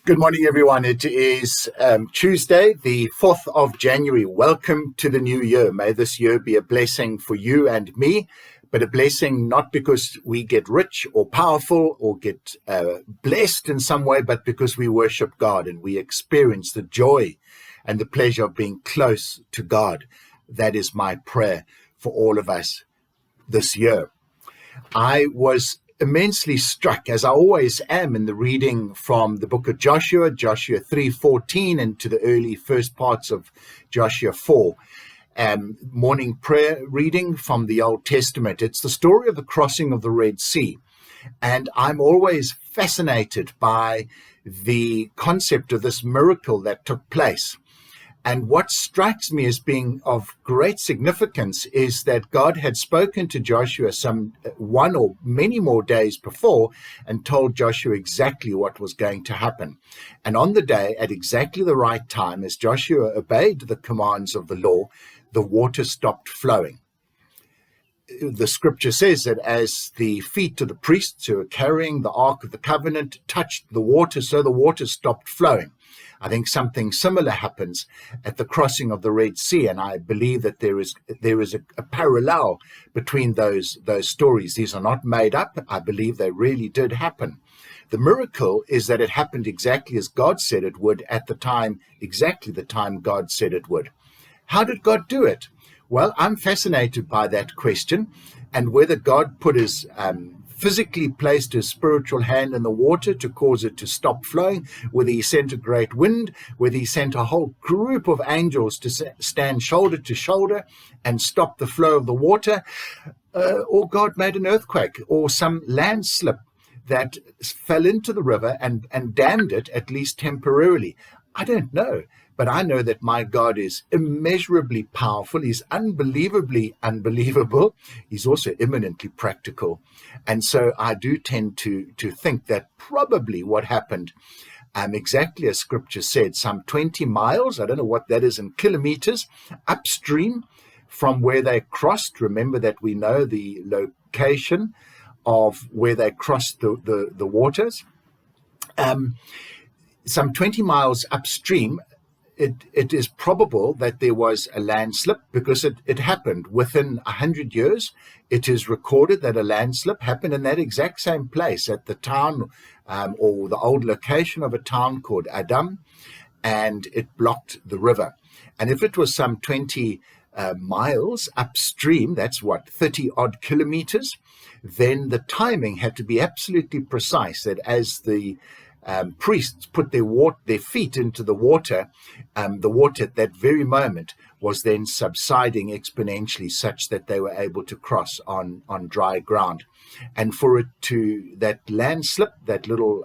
Good morning, everyone. It is Tuesday, the 4th of January. Welcome to the new year. May this year be a blessing for you and me, but a blessing not because we get rich or powerful or get blessed in some way, but because we worship God and we experience the joy and the pleasure of being close to God. That is my prayer for all of us this year. I was immensely struck, as I always am, in the reading from the book of Joshua 3:14, into the early first parts of Joshua 4. Morning prayer reading from the Old Testament. It's the story of the crossing of the Red Sea. And I'm always fascinated by the concept of this miracle that took place. And what strikes me as being of great significance is that God had spoken to Joshua some one or many more days before and told Joshua exactly what was going to happen. And on the day, at exactly the right time, as Joshua obeyed the commands of the law, the water stopped flowing. The scripture says that as the feet of the priests who were carrying the Ark of the Covenant touched the water, so the water stopped flowing. I think something similar happens at the crossing of the Red Sea, and I believe that there is a parallel between those stories. These are not made up. I believe they really did happen. The miracle is that it happened exactly as God said it would at the time, exactly the time God said it would. How did God do it? Well, I'm fascinated by that question, and whether God put his physically placed his spiritual hand in the water to cause it to stop flowing, whether he sent a great wind, whether he sent a whole group of angels to stand shoulder to shoulder and stop the flow of the water, or God made an earthquake or some landslip that fell into the river and dammed it, at least temporarily. I don't know. But I know that my God is immeasurably powerful. He's unbelievably unbelievable. He's also eminently practical. And so I do tend to think that probably what happened, exactly as scripture said, some 20 miles, I don't know what that is in kilometers, upstream from where they crossed. Remember that we know the location of where they crossed the waters. Some 20 miles upstream, it is probable that there was a landslip because it happened within 100 years. It is recorded that a landslip happened in that exact same place at the town or the old location of a town called Adam, and it blocked the river. And if it was some 20 miles upstream, that's 30 odd kilometers, then the timing had to be absolutely precise, that as the priests put their feet into the water at that very moment was then subsiding exponentially such that they were able to cross on dry ground. And for it to, that landslip, that little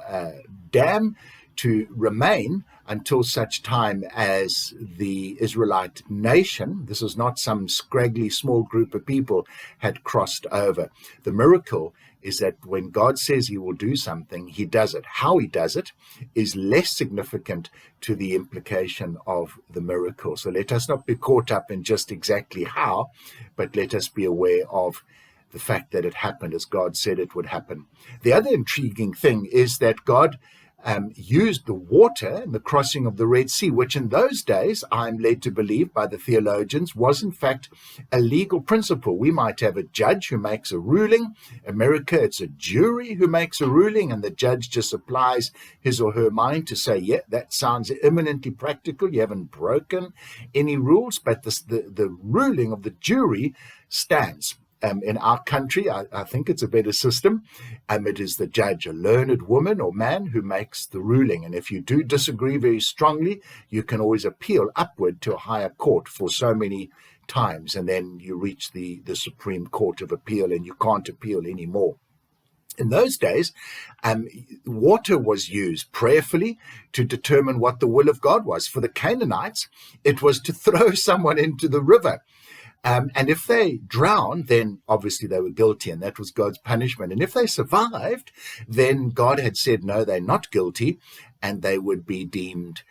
dam, to remain until such time as the Israelite nation, this is not some scraggly small group of people, had crossed over. The miracle is that when God says he will do something, he does it. How he does it is less significant to the implication of the miracle. So let us not be caught up in just exactly how, but let us be aware of the fact that it happened as God said it would happen. The other intriguing thing is that God used the water in the crossing of the Red Sea, which in those days, I'm led to believe by the theologians, was in fact a legal principle. We might have a judge who makes a ruling. America, it's a jury who makes a ruling, and the judge just applies his or her mind to say, yeah, that sounds eminently practical. You haven't broken any rules, but the ruling of the jury stands. In our country, I think it's a better system. It is the judge, a learned woman or man, who makes the ruling. And if you do disagree very strongly, you can always appeal upward to a higher court for so many times. And then you reach the Supreme Court of Appeal and you can't appeal anymore. In those days, water was used prayerfully to determine what the will of God was. For the Canaanites, it was to throw someone into the river. And if they drowned, then obviously they were guilty, and that was God's punishment. And if they survived, then God had said, no, they're not guilty, and they would be deemed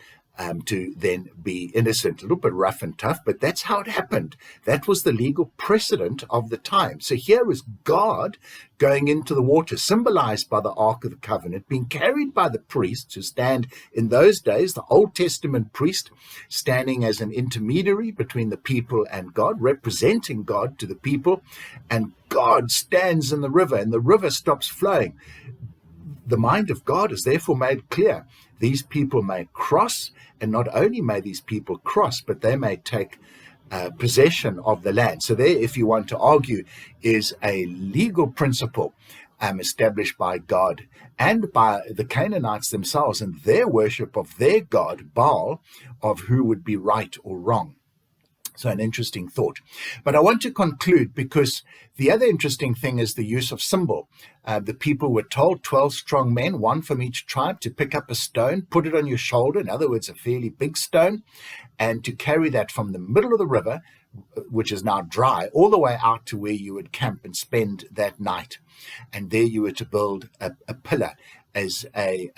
to then be innocent. A little bit rough and tough, but that's how it happened. That was the legal precedent of the time. So here is God going into the water, symbolized by the Ark of the Covenant, being carried by the priests who stand in those days, the Old Testament priest standing as an intermediary between the people and God, representing God to the people, and God stands in the river, and the river stops flowing. The mind of God is therefore made clear. These people may cross, and not only may these people cross, but they may take possession of the land. So there, if you want to argue, is a legal principle established by God and by the Canaanites themselves and their worship of their god, Baal, of who would be right or wrong. So an interesting thought. But I want to conclude because the other interesting thing is the use of symbol. The people were told, 12 strong men, one from each tribe, to pick up a stone, put it on your shoulder, in other words, a fairly big stone, and to carry that from the middle of the river, which is now dry, all the way out to where you would camp and spend that night. And there you were to build a pillar as a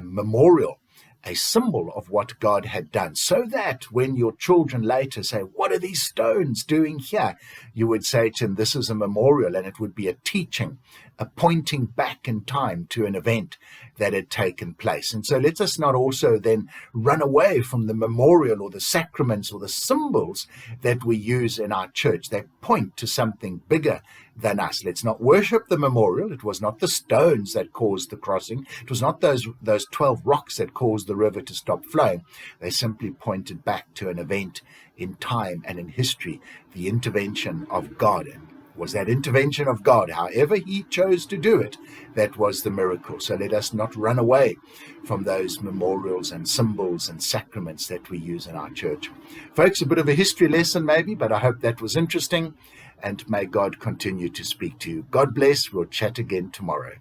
memorial, a symbol of what God had done, so that when your children later say, what are these stones doing here? You would say to them, this is a memorial, and it would be a teaching, a pointing back in time to an event that had taken place. And so let us not also then run away from the memorial or the sacraments or the symbols that we use in our church that point to something bigger than us. Let's not worship the memorial. It was not the stones that caused the crossing. It was not those 12 rocks that caused the river to stop flowing. They simply pointed back to an event in time and in history, the intervention of God. And was that intervention of God, however he chose to do it, that was the miracle. So let us not run away from those memorials and symbols and sacraments that we use in our church. Folks, a bit of a history lesson maybe, but I hope that was interesting, and may God continue to speak to you. God bless. We'll chat again tomorrow.